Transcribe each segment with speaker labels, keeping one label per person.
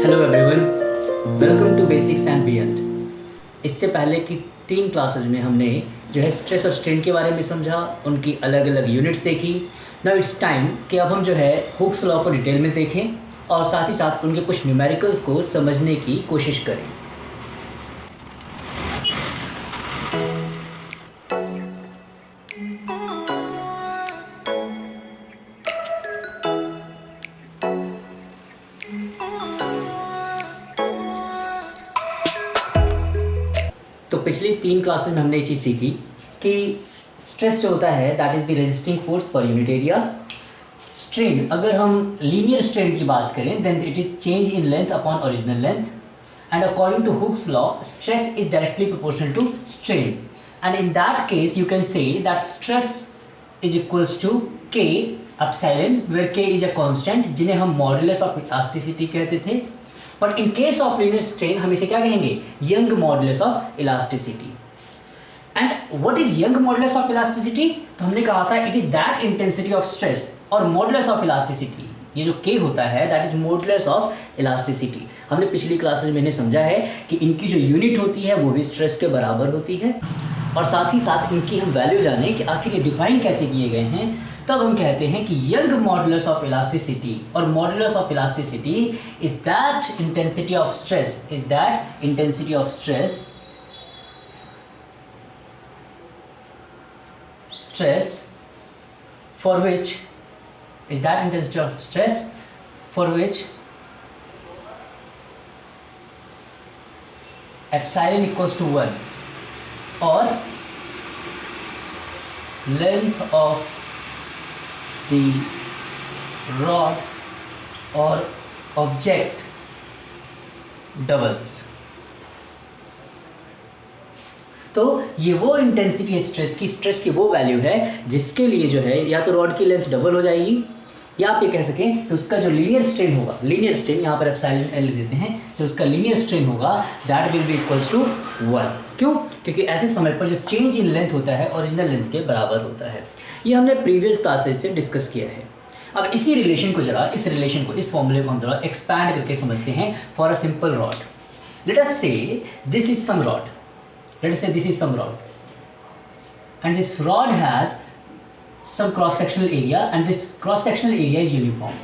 Speaker 1: Hello everyone, welcome to basics and beyond. इससे पहले की 3 क्लासेज में हमने जो है स्ट्रेस और स्ट्रेन के बारे में समझा, उनकी अलग अलग यूनिट्स देखी। नाउ इट्स टाइम कि अब हम जो है हुक्स लॉ को डिटेल में देखें और साथ ही साथ उनके कुछ न्यूमेरिकल्स को समझने की कोशिश करें। तो पिछली 3 क्लासेस में हमने ये चीज़ सीखी कि स्ट्रेस जो होता है that is the resisting force per unit area. Strain, अगर हम लीनियर स्ट्रेन की बात करें then it is change in length upon original length, and according to Hooke's law stress is directly proportional to strain, and in that case you can say that stress is equals to K epsilon, where K is a constant जिन्हें हम modulus of elasticity कहते थे। But in case of linear strain हम इसे क्या कहेंगे? Young modulus of elasticity. And what is young modulus of elasticity? तो हमने कहा था it is that intensity of stress, और मॉडुलस ऑफ इलास्टिसिटी ये जो के होता है that is modulus of elasticity. हमने पिछली क्लासेज में समझा है कि इनकी जो यूनिट होती है वो भी स्ट्रेस के बराबर होती है, और साथ ही साथ इनकी हम वैल्यू जाने कि आखिर ये डिफाइन कैसे किए गए हैं। तब हम कहते हैं कि यंग मॉडुलस ऑफ इलास्टिसिटी और modulus of elasticity is that intensity of stress, is that intensity of stress for which is that intensity of stress for which epsilon equals to 1, or length of the rod or object doubles। तो ये वो intensity है stress की, stress की वो value है जिसके लिए जो है या तो रॉड की लेंथ डबल हो जाएगी, या आप ये कह सकें कि उसका जो लीनियर स्ट्रेन होगा, लीनियर स्ट्रेन यहाँ पर एप्सिलॉन एल देते हैं, जो उसका लीनियर स्ट्रेन होगा that will be equals to 1। क्यों? क्योंकि ऐसे समय पर जो चेंज इन लेंथ होता है ओरिजिनल लेंथ के बराबर होता है। ये हमने प्रीवियस क्लासेस से डिस्कस किया है। अब इसी रिलेशन को जरा, इस रिलेशन को, इस फॉर्मूले को हम जरा एक्सपैंड करके समझते हैं for a simple rod. Let us say this is some rod, let us say this is some rod, and this rod has some cross sectional area, and this cross sectional area is uniform।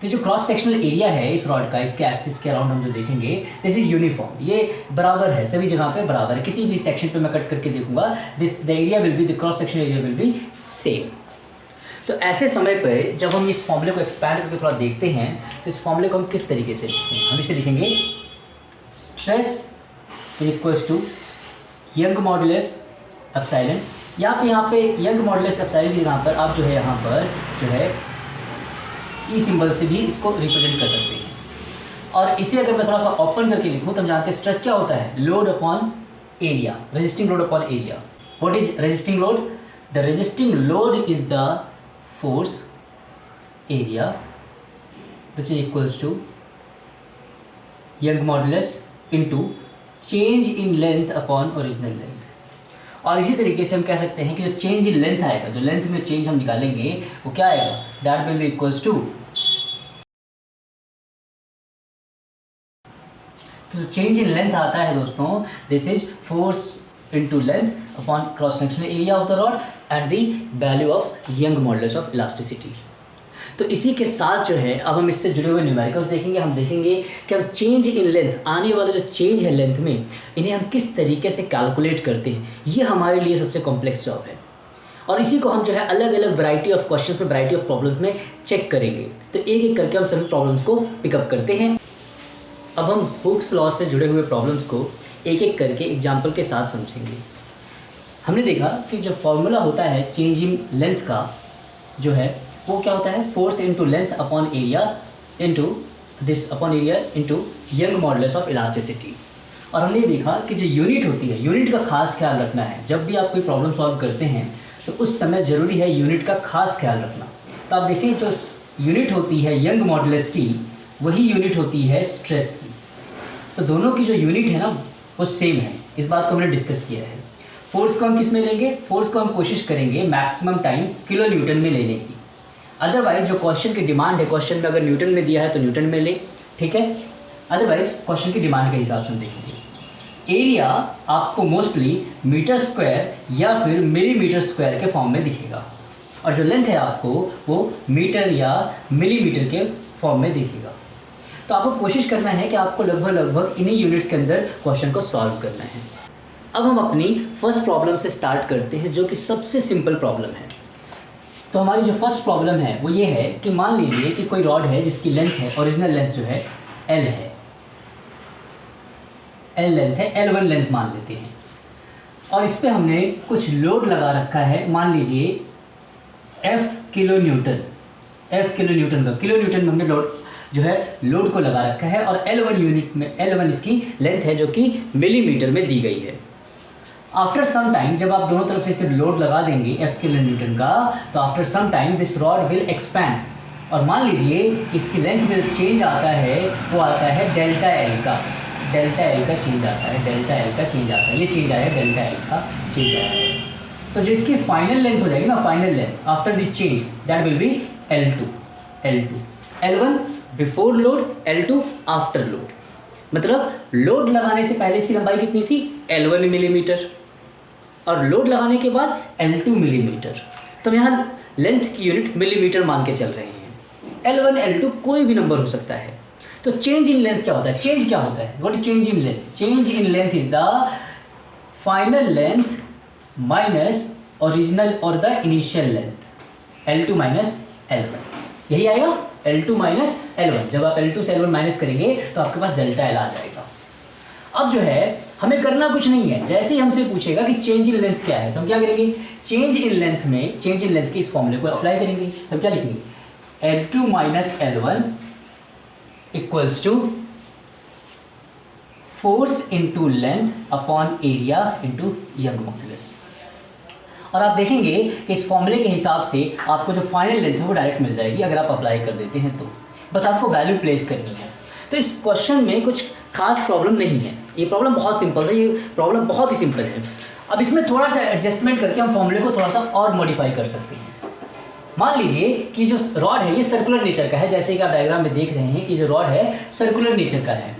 Speaker 1: तो जो cross sectional area है इस rod का, इसके axis के around हम जो देखेंगे दिस इज यूनिफॉर्म, ये बराबर है, सभी जगह पे बराबर है। किसी भी सेक्शन पे मैं कट करके देखूंगा this the area will be, the cross sectional area will be same. तो ऐसे समय पर जब हम इस फॉर्मूले को एक्सपैंड करके थोड़ा देखते हैं तो इस फॉर्मूले को हम किस तरीके से लिखते हैं? हम इसे लिखेंगे stress is equals to Young modulus epsilon. यहाँ पे यंग मॉडुलस एप्सिलॉन की जगह पर आप जो है यहाँ पर जो है ई सिंबल से भी इसको रिप्रेजेंट कर सकते हैं। और इसे अगर मैं थोड़ा सा ओपन करके लिखूँ तो हम जानते हैं स्ट्रेस क्या होता है? Load upon area, resisting load upon area. What is resisting load? The resisting load is the force area which is equals to Young modulus into change in length upon original length. और इसी तरीके से हम कह सकते हैं कि जो चेंज इन लेंथ आएगा, जो लेंथ में चेंज हम निकालेंगे वो क्या आएगा? That will be equals to, तो चेंज इन लेंथ आता है दोस्तों, this is force into length upon cross sectional area of the rod at the value of Young modulus of elasticity. तो इसी के साथ जो है अब हम इससे जुड़े हुए न्यूमेरिकल्स देखेंगे। हम देखेंगे कि हम चेंज इन लेंथ, आने वाला जो चेंज है लेंथ में, इन्हें हम किस तरीके से कैलकुलेट करते हैं। ये हमारे लिए सबसे कॉम्प्लेक्स जॉब है, और इसी को हम जो है अलग अलग वैरायटी ऑफ क्वेश्चंस में, वैरायटी ऑफ प्रॉब्लम्स में चेक करेंगे। तो एक एक करके हम सभी प्रॉब्लम्स को पिकअप करते हैं। अब हम हुक्स लॉ से जुड़े हुए प्रॉब्लम्स को एक एक करके एग्जाम्पल के साथ समझेंगे। हमने देखा कि जो फॉर्मूला होता है चेंज इन लेंथ का जो है वो क्या होता है? Force into length upon area into this upon area into young modulus of elasticity. और हमने देखा कि जो यूनिट होती है, यूनिट का खास ख्याल रखना है। जब भी आप कोई प्रॉब्लम सॉल्व करते हैं तो उस समय ज़रूरी है यूनिट का खास ख्याल रखना। तो आप देखिए जो यूनिट होती है यंग मॉडुलस की, वही यूनिट होती है स्ट्रेस की। तो दोनों की जो यूनिट है ना वो सेम है, इस बात को हमने डिस्कस किया है। फोर्स को हम किस में लेंगे? फोर्स को हम कोशिश करेंगे मैक्सिमम टाइम किलो न्यूटन में लेने की। अदरवाइज जो क्वेश्चन की डिमांड है, क्वेश्चन में अगर न्यूटन में दिया है तो न्यूटन में ले, ठीक है। अदरवाइज क्वेश्चन की डिमांड के हिसाब से हम देखेंगे। एरिया आपको मोस्टली मीटर स्क्वायर या फिर मिलीमीटर स्क्वायर के फॉर्म में दिखेगा, और जो लेंथ है आपको वो मीटर या मिलीमीटर के फॉर्म में दिखेगा। तो आपको कोशिश करना है कि आपको लगभग इन्हीं यूनिट्स के अंदर क्वेश्चन को सॉल्व करना है। अब हम अपनी फर्स्ट प्रॉब्लम से स्टार्ट करते हैं, जो कि सबसे सिंपल प्रॉब्लम है। तो हमारी जो फर्स्ट प्रॉब्लम है वो ये है कि मान लीजिए कि कोई रॉड है जिसकी लेंथ है, ओरिजिनल लेंथ जो है L है, L लेंथ है, L1 लेंथ मान लेते हैं, और इस पर हमने कुछ लोड लगा रखा है, मान लीजिए F किलो न्यूटन का, किलो न्यूटन में हमने लोड को लगा रखा है, और L1 यूनिट में L1 इसकी लेंथ है जो कि मिलीमीटर में दी गई है। आफ्टर सम टाइम जब आप दोनों तरफ से इसे लोड लगा देंगे F किलो न्यूटन का, तो after some time this rod will expand, और मान लीजिए इसकी लेंथ में चेंज आता है, वो आता है डेल्टा L का चेंज आता है, ये चेंज आया डेल्टा L का चेंज आया है। तो जो इसकी फाइनल लेंथ हो जाएगी ना, final length after this change, that will B L2, L1 before load, L2 after load. मतलब लोड लगाने से पहले इसकी लंबाई कितनी थी, L1 मिलीमीटर, और लोड लगाने के बाद L2 मिलीमीटर। तो यहाँ लेंथ की यूनिट मिलीमीटर मान के चल रहे हैं। L1 L2 कोई भी नंबर हो सकता है। तो चेंज इन लेंथ क्या होता है, चेंज क्या होता है, what is change in length? Change in length is the final length minus original और the initial length, L2 minus L1, यही आएगा L2 माइनस L1। जब आप L2 से L1 माइनस करेंगे तो आपके पास डेल्टा L आ जाएगा। अब जो है हमें करना कुछ नहीं है, जैसे ही हमसे पूछेगा कि चेंज इन लेंथ क्या है, तो हम क्या करेंगे, चेंज इन लेंथ के इस फॉर्मूले को अप्लाई करेंगे। हम क्या लिखेंगे, L2 minus L1 equals to force into length upon area into Young modulus. और आप देखेंगे कि इस फॉर्मूले के हिसाब से आपको जो फाइनल लेंथ है वो डायरेक्ट मिल जाएगी अगर आप अप्लाई कर देते हैं तो। बस आपको वैल्यू प्लेस करनी है। तो इस क्वेश्चन में कुछ खास प्रॉब्लम नहीं है, ये प्रॉब्लम बहुत सिंपल है, ये प्रॉब्लम बहुत ही सिंपल है। अब इसमें थोड़ा सा एडजस्टमेंट करके हम फॉर्मूले को थोड़ा सा और मॉडिफाई कर सकते हैं। मान लीजिए कि जो रॉड है ये सर्कुलर नेचर का है, जैसे कि आप डायग्राम में देख रहे हैं कि जो रॉड है सर्कुलर नेचर का है।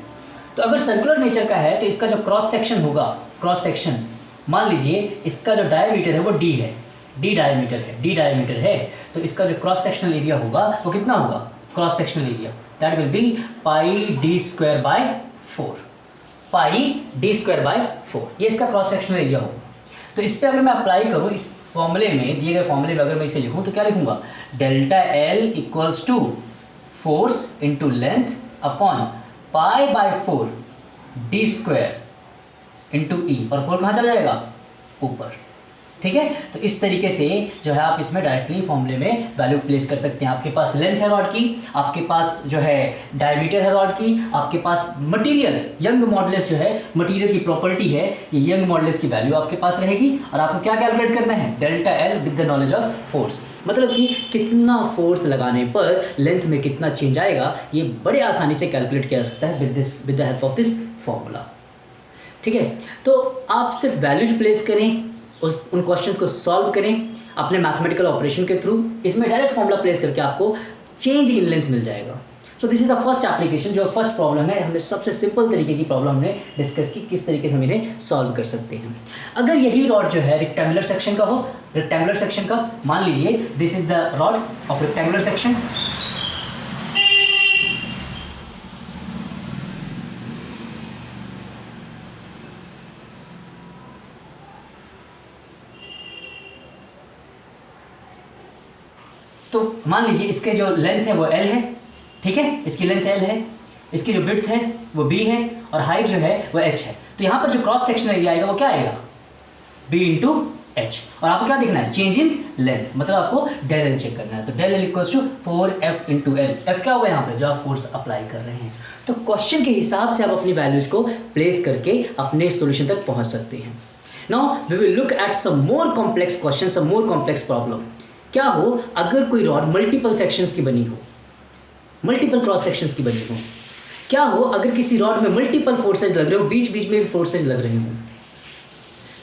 Speaker 1: तो अगर सर्कुलर नेचर का है तो इसका जो क्रॉस सेक्शन होगा, क्रॉस सेक्शन मान लीजिए इसका जो डायमीटर है वो D है, D डायमीटर है, तो इसका जो क्रॉस सेक्शनल एरिया होगा वो कितना होगा, cross sectional area that will B pi D square by 4, ये इसका क्रॉस सेक्शनल एरिया होगा। तो इस पर अगर मैं अप्लाई करूँ इस फॉर्मूले में, दिए गए फॉर्मूले में अगर मैं इसे लिखूँ तो क्या लिखूँगा, delta L equals to force into length upon pi by 4 D square into e, और 4 कहाँ चला जाएगा, ऊपर। ठीक है, तो इस तरीके से जो है आप इसमें डायरेक्टली फॉर्मूले में वैल्यू प्लेस कर सकते हैं। आपके पास लेंथ है रॉड की, आपके पास जो है डायमीटर है रॉड की, आपके पास मटेरियल यंग मॉडुलस जो है मटेरियल की प्रॉपर्टी है, ये यंग मॉडुलस की वैल्यू आपके पास रहेगी। और आपको क्या कैलकुलेट करना है, delta L with the knowledge of force, मतलब कि कितना फोर्स लगाने पर लेंथ में कितना चेंज आएगा, ये बड़े आसानी से कैलकुलेट किया जा सकता है with the help of this formula. ठीक है, तो आप सिर्फ वैल्यूज प्लेस करें, उन क्वेश्चंस को सॉल्व करें अपने मैथमेटिकल ऑपरेशन के थ्रू, इसमें डायरेक्ट फॉर्मूला प्लेस करके आपको चेंज इन लेंथ मिल जाएगा। So this is the first application, जो फर्स्ट प्रॉब्लम है, हमने सबसे सिंपल तरीके की प्रॉब्लम हमने डिस्कस की, किस तरीके से हम इन्हें सॉल्व कर सकते हैं। अगर यही रॉड जो है रेक्टेंगुलर सेक्शन का हो, रेक्टेंगुलर सेक्शन का, मान लीजिए this is the rod of rectangular section, तो मान लीजिए इसके जो लेंथ है वो L है, ठीक है, इसकी लेंथ L है, इसकी जो विड्थ है वो B है, और हाइट जो है वो H है। तो यहाँ पर जो क्रॉस सेक्शनल एरिया आएगा वो क्या आएगा, B इंटू H। और आपको क्या देखना है, चेंज इन लेंथ, मतलब आपको डेल L चेक करना है। तो del L equals to 4F into L, F क्या होगा यहाँ पर, जो आप फोर्स अप्लाई कर रहे हैं। तो क्वेश्चन के हिसाब से आप अपनी वैल्यूज को प्लेस करके अपने सोल्यूशन तक पहुँच सकते हैं। Now we will look at some more complex question, some more complex problem. क्या हो अगर कोई रॉड मल्टीपल सेक्शंस की बनी हो, मल्टीपल क्रॉस सेक्शंस की बनी हो, क्या हो अगर किसी रॉड में मल्टीपल फोर्सेज लग रहे हो, बीच बीच में भी फोर्सेज लग रहे हो,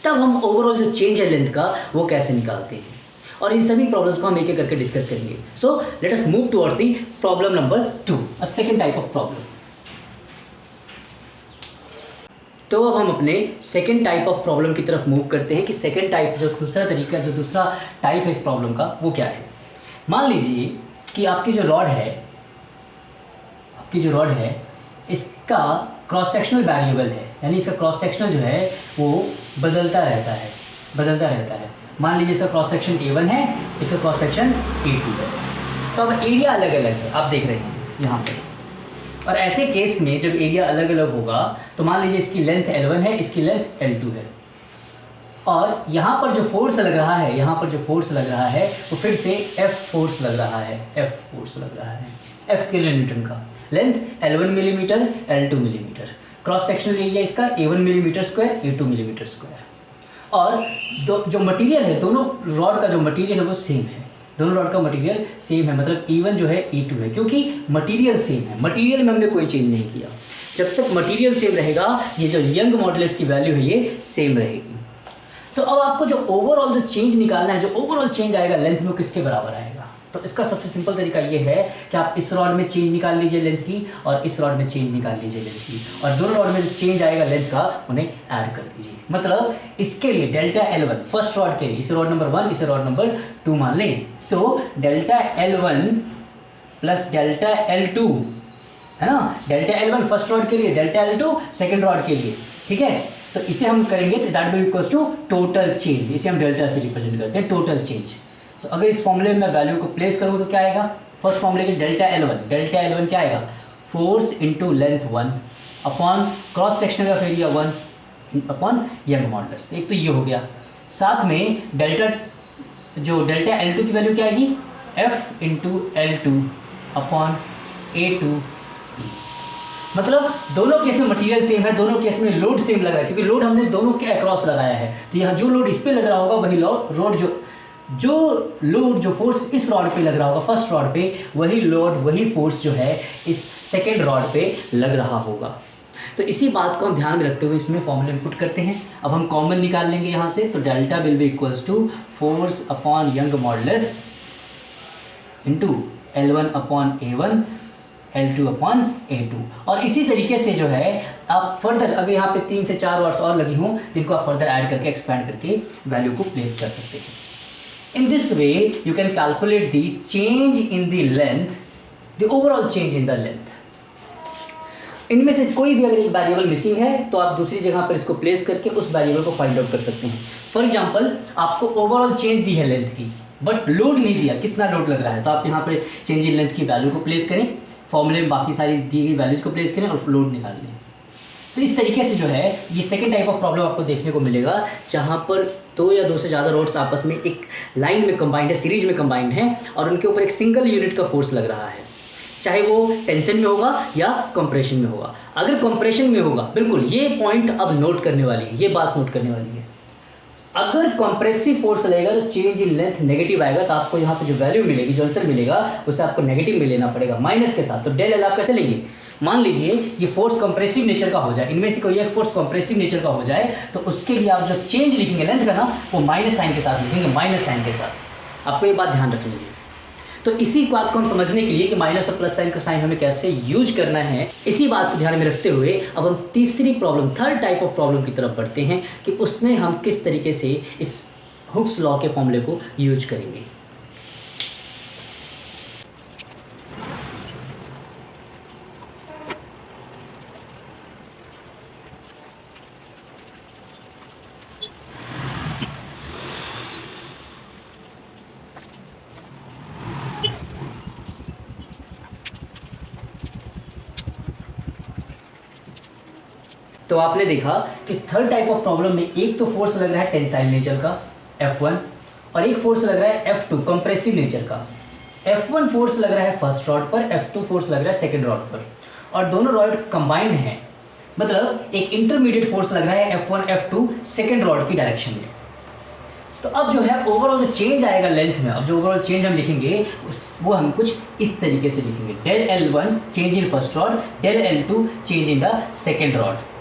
Speaker 1: तब हम ओवरऑल जो चेंज है लेंथ का वो कैसे निकालते हैं। और इन सभी प्रॉब्लम्स को हम एक एक करके डिस्कस करेंगे। So let us move towards the problem number 2, a second type of problem. तो अब हम अपने सेकेंड टाइप ऑफ प्रॉब्लम की तरफ मूव करते हैं कि सेकेंड टाइप जो दूसरा तरीका जो दूसरा टाइप है इस प्रॉब्लम का वो क्या है। मान लीजिए कि आपकी जो रॉड है इसका क्रॉस सेक्शनल वेरिएबल है, यानी इसका क्रॉस सेक्शनल जो है वो बदलता रहता है। मान लीजिए इसका क्रॉस सेक्शन A1 है, इसका क्रॉस सेक्शन A2 है। तो अब एरिया अलग अलग है, आप देख रहे हैं यहाँ पे। और ऐसे केस में जब एरिया अलग अलग होगा तो मान लीजिए इसकी लेंथ L1 है, इसकी लेंथ L2 है, और यहाँ पर जो फोर्स लग रहा है वो फिर से F फोर्स लग रहा है, F किलो न्यूटन का। Length L1 millimetre, L2 millimetre, cross sectional area इसका A1 millimetre square, A2 millimetre square. और जो मटेरियल है, दोनों रॉड का जो मटेरियल है वो सेम है, दोनों रॉड का मटेरियल सेम है, मतलब E1 जो है E2 है, क्योंकि मटेरियल सेम है। मटेरियल में हमने कोई चेंज नहीं किया। जब तक मटेरियल सेम रहेगा ये जो यंग मॉडुलस की वैल्यू है ये सेम रहेगी। तो अब आपको जो ओवरऑल जो चेंज निकालना है, जो ओवरऑल चेंज आएगा लेंथ में, किसके बराबर आएगा? तो इसका सबसे सिंपल तरीका ये है कि आप इस रॉड में चेंज निकाल लीजिए लेंथ की, और इस रॉड में चेंज निकाल लीजिए लेंथ की, और दोनों रॉड में जो चेंज आएगा लेंथ का उन्हें ऐड कर दीजिए। मतलब इसके लिए डेल्टा L1 फर्स्ट रॉड के लिए, इसे रॉड नंबर 1 इसे रॉड नंबर 2 मान लें, तो delta L1 plus delta L2 है ना, डेल्टा L1 फर्स्ट रॉड के लिए, डेल्टा L2 सेकेंड रॉड के लिए, ठीक है। तो इसे हम करेंगे तो that will equals to total change, इसे हम डेल्टा से रिप्रेजेंट करते हैं, टोटल चेंज। तो अगर इस फॉर्मूले में मैं वैल्यू को प्लेस करूँ तो क्या आएगा? फर्स्ट फॉर्मूले के डेल्टा L1 क्या आएगा? Force into length 1 upon cross sectional का एरिया 1 अपॉन यंग मॉडुलस। एक तो ये हो गया। साथ में डेल्टा L2 की वैल्यू क्या आएगी? F into L2 upon A2। मतलब दोनों केस में मटेरियल सेम है, दोनों केस में लोड सेम लग रहा है, क्योंकि लोड हमने दोनों के अक्रॉस लगाया है। तो यहाँ जो लोड इस पे लग रहा होगा वही लोड जो फोर्स इस रॉड पे लग रहा होगा फर्स्ट रॉड पे, वही फोर्स जो है इस सेकेंड रॉड पे लग रहा होगा। तो इसी बात को हम ध्यान में रखते हुए इसमें फॉर्मूला पुट करते हैं। अब हम कॉमन निकाल लेंगे यहाँ से, तो delta will be equals to force upon Young modulus into L1 upon A1 L2 upon A2। और इसी तरीके से जो है आप फर्दर, अगर यहाँ पे 3 से 4 वर्ड्स और लगी हों जिनको आप फर्दर ऐड करके एक्सपैंड करके वैल्यू को प्लेस कर सकते हैं। In this way you can calculate the change in the length, the overall change in the length. इनमें से कोई भी अगर एक वेरिएबल मिसिंग है तो आप दूसरी जगह पर इसको प्लेस करके उस वेरिएबल को फाइंड आउट कर सकते हैं। फॉर एग्जाम्पल आपको ओवरऑल चेंज दी है लेंथ की, बट लोड नहीं दिया, कितना लोड लग रहा है, तो आप यहाँ पर चेंज इन लेंथ की वैल्यू को प्लेस करें, फॉर्मूले में बाकी सारी दी गई वैल्यूज़ को प्लेस करें और लोड निकाल लें। तो इस तरीके से जो है ये सेकंड टाइप ऑफ प्रॉब्लम आपको देखने को मिलेगा, जहाँ पर 2 या 2 से ज़्यादा रोड्स आपस में एक लाइन में कंबाइंड है, सीरीज में कंबाइंड है, और उनके ऊपर एक सिंगल यूनिट का फोर्स लग रहा है, चाहे वो टेंशन में होगा या कंप्रेशन में होगा। अगर कंप्रेशन में होगा, बिल्कुल ये पॉइंट अब नोट करने वाली है, ये बात नोट करने वाली है, अगर कंप्रेसिव फोर्स लगेगा तो चेंज इन लेंथ नेगेटिव आएगा, तो आपको यहाँ पे जो वैल्यू मिलेगी, जो आंसर मिलेगा, उसे आपको नेगेटिव में लेना पड़ेगा, माइनस के साथ। तो डेल एल आप कैसे लेंगे? मान लीजिए ये फोर्स कंप्रेसिव नेचर का हो जाए, इनमें से कोई एक फोर्स कंप्रेसिव नेचर का हो जाए, तो उसके लिए आप जो चेंज लिखेंगे लेंथ का ना, वो माइनस साइन के साथ लिखेंगे, माइनस साइन के साथ। आपको ये बात ध्यान रखनी है। तो इसी बात को हम समझने के लिए कि माइनस और प्लस साइन का साइन हमें कैसे यूज करना है, इसी बात को ध्यान में रखते हुए अब हम तीसरी problem, third type of problem की तरफ बढ़ते हैं कि उसमें हम किस तरीके से इस हुक्स लॉ के फॉर्मूले को यूज करेंगे। तो आपने देखा कि थर्ड टाइप ऑफ प्रॉब्लम में एक तो फोर्स लग रहा है टेंसाइल नेचर का F1, और एक फोर्स लग रहा है F2 कंप्रेसिव नेचर का। F1 फोर्स लग रहा है फर्स्ट रॉड पर, F2 फोर्स लग रहा है सेकंड रॉड पर, और दोनों रॉड कंबाइंड हैं, मतलब एक इंटरमीडिएट फोर्स लग रहा है F1 F2 सेकंड रॉड की डायरेक्शन में। तो अब जो है ओवरऑल जो चेंज आएगा लेंथ में, अब जो ओवरऑल चेंज हम लिखेंगे वो हम कुछ इस तरीके से लिखेंगे, del L1 change in first rod, del L2 change in the second rod.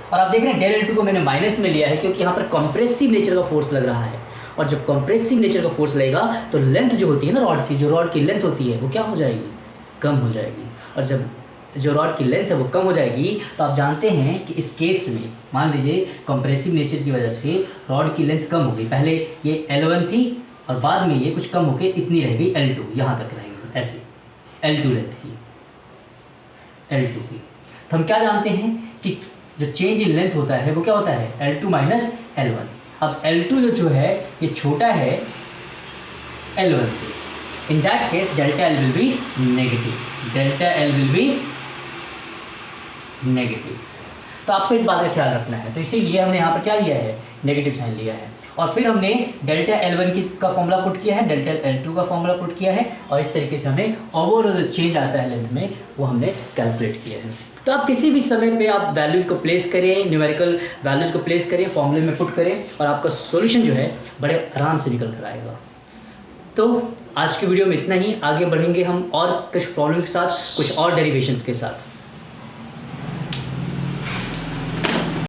Speaker 1: और आप देख रहे हैं डेल L2 को मैंने माइनस में लिया है क्योंकि यहाँ पर कंप्रेसिव नेचर का फोर्स लग रहा है, और जब कंप्रेसिव नेचर का फोर्स लगेगा तो लेंथ जो होती है ना रॉड की, जो रॉड की लेंथ होती है वो क्या हो जाएगी? कम हो जाएगी। और जब जो रॉड की लेंथ है वो कम हो जाएगी, तो आप जानते हैं कि इस केस में मान लीजिए कंप्रेसिव नेचर की वजह से रॉड की लेंथ कम हो गई। पहले ये L1 थी और बाद में ये कुछ कम होकर इतनी रह गई L2, यहाँ तक रहेंगी ऐसे L2 लेंथ की, L2 की। तो हम क्या जानते हैं कि जो चेंज इन लेंथ होता है वो क्या होता है L2 माइनस L1। अब L2 जो है ये छोटा है L1 से, इन that case delta L will be negative, delta L will be negative. तो आपको इस बात का ख्याल रखना है। तो इसीलिए हमने यहाँ पर क्या लिया है, नेगेटिव साइन लिया है। और फिर हमने डेल्टा L1 का फॉर्मूला पुट किया है, डेल्टा L2 का फॉर्मूला पुट किया है, और इस तरीके से हमें ओवरऑल जो चेंज आता है लेंथ में वो हमने कैलकुलेट किया है। तो आप किसी भी समय पे आप वैल्यूज़ को प्लेस करें, न्यूमेरिकल वैल्यूज़ को प्लेस करें, फॉर्मूले में पुट करें, और आपका सॉल्यूशन जो है बड़े आराम से निकल कर आएगा। तो आज की वीडियो में इतना ही। आगे बढ़ेंगे हम और कुछ प्रॉब्लम्स के साथ, कुछ और डेरिवेशंस के साथ।